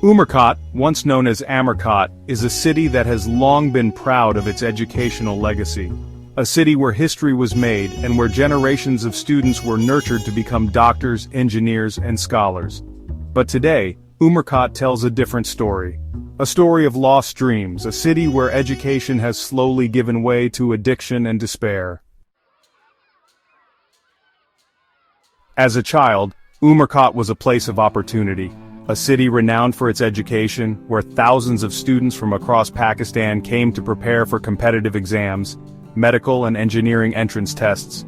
Umerkot, once known as Amarkot, is a city that has long been proud of its educational legacy. A city where history was made and where generations of students were nurtured to become doctors, engineers, and scholars. But today, Umerkot tells a different story. A story of lost dreams, a city where education has slowly given way to addiction and despair. As a child, Umerkot was a place of opportunity. A city renowned for its education, where thousands of students from across Pakistan came to prepare for competitive exams, medical and engineering entrance tests.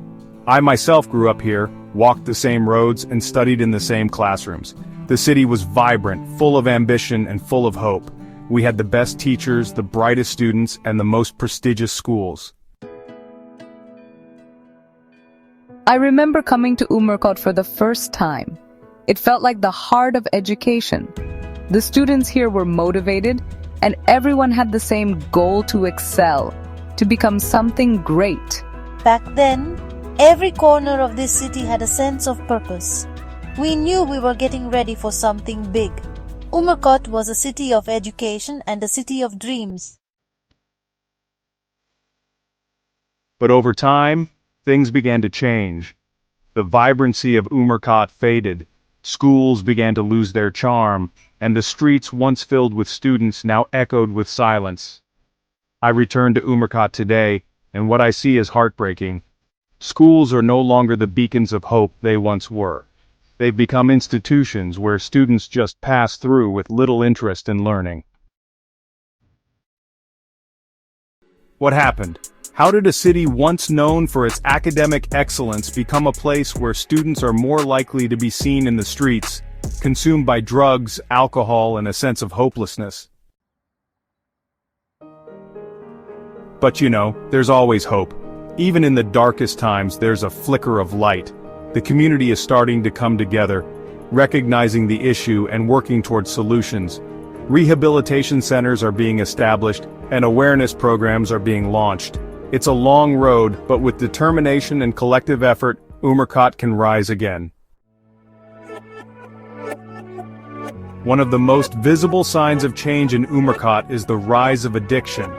I myself grew up here, walked the same roads, and studied in the same classrooms. The city was vibrant, full of ambition, and full of hope. We had the best teachers, the brightest students, and the most prestigious schools. I remember coming to Umerkot for the first time. It felt like the heart of education. The students here were motivated, and everyone had the same goal to excel, to become something great. Back then, every corner of this city had a sense of purpose. We knew we were getting ready for something big. Umerkot was a city of education and a city of dreams. But over time, things began to change. The vibrancy of Umerkot faded. Schools began to lose their charm, and the streets once filled with students now echoed with silence. I return to Umerkot today, and what I see is heartbreaking. Schools are no longer the beacons of hope they once were. They've become institutions where students just pass through with little interest in learning. What happened? How did a city once known for its academic excellence become a place where students are more likely to be seen in the streets, consumed by drugs, alcohol, and a sense of hopelessness? But there's always hope. Even in the darkest times, there's a flicker of light. The community is starting to come together, recognizing the issue and working towards solutions. Rehabilitation centers are being established, and awareness programs are being launched. It's a long road, but with determination and collective effort, Umerkot can rise again. One of the most visible signs of change in Umerkot is the rise of addiction.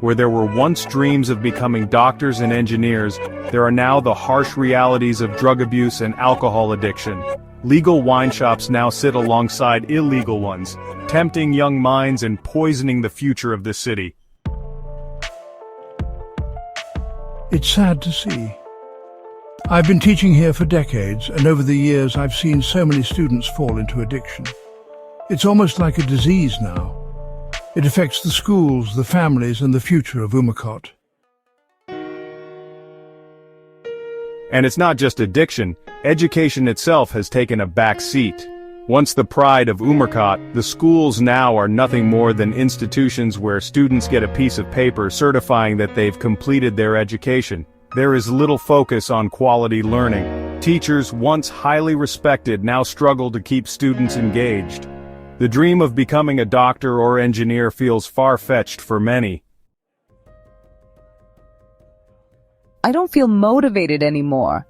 Where there were once dreams of becoming doctors and engineers, there are now the harsh realities of drug abuse and alcohol addiction. Legal wine shops now sit alongside illegal ones, tempting young minds and poisoning the future of this city. It's sad to see. I've been teaching here for decades, and over the years I've seen so many students fall into addiction. It's almost like a disease now. It affects the schools, the families, and the future of Umerkot. And it's not just addiction. Education itself has taken a back seat. Once the pride of Umerkot, the schools now are nothing more than institutions where students get a piece of paper certifying that they've completed their education. There is little focus on quality learning. Teachers, once highly respected, now struggle to keep students engaged. The dream of becoming a doctor or engineer feels far-fetched for many. I don't feel motivated anymore.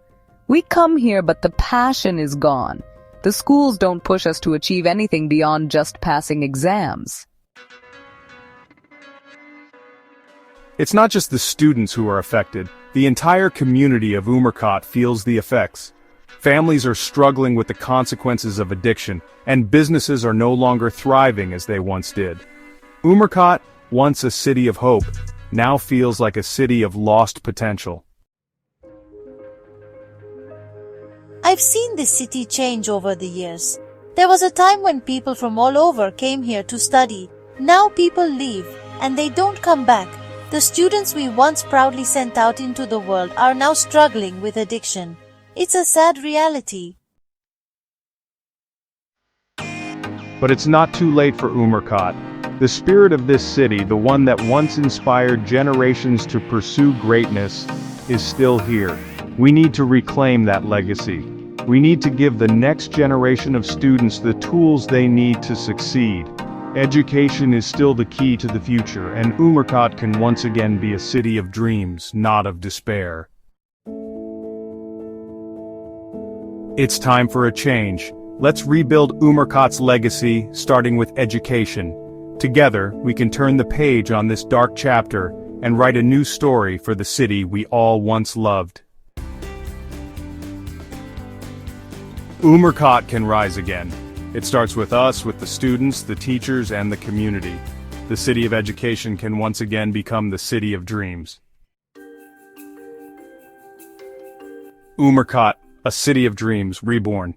We come here, but the passion is gone. The schools don't push us to achieve anything beyond just passing exams. It's not just the students who are affected. The entire community of Umerkot feels the effects. Families are struggling with the consequences of addiction, and businesses are no longer thriving as they once did. Umerkot, once a city of hope, now feels like a city of lost potential. I've seen this city change over the years. There was a time when people from all over came here to study. Now people leave, and they don't come back. The students we once proudly sent out into the world are now struggling with addiction. It's a sad reality. But it's not too late for Umerkot. The spirit of this city, the one that once inspired generations to pursue greatness, is still here. We need to reclaim that legacy. We need to give the next generation of students the tools they need to succeed. Education is still the key to the future, and Umerkot can once again be a city of dreams, not of despair. It's time for a change. Let's rebuild Umerkot's legacy, starting with education. Together, we can turn the page on this dark chapter and write a new story for the city we all once loved. Umerkot can rise again. It starts with us, with the students, the teachers, and the community. The city of education can once again become the city of dreams. Umerkot, a city of dreams reborn.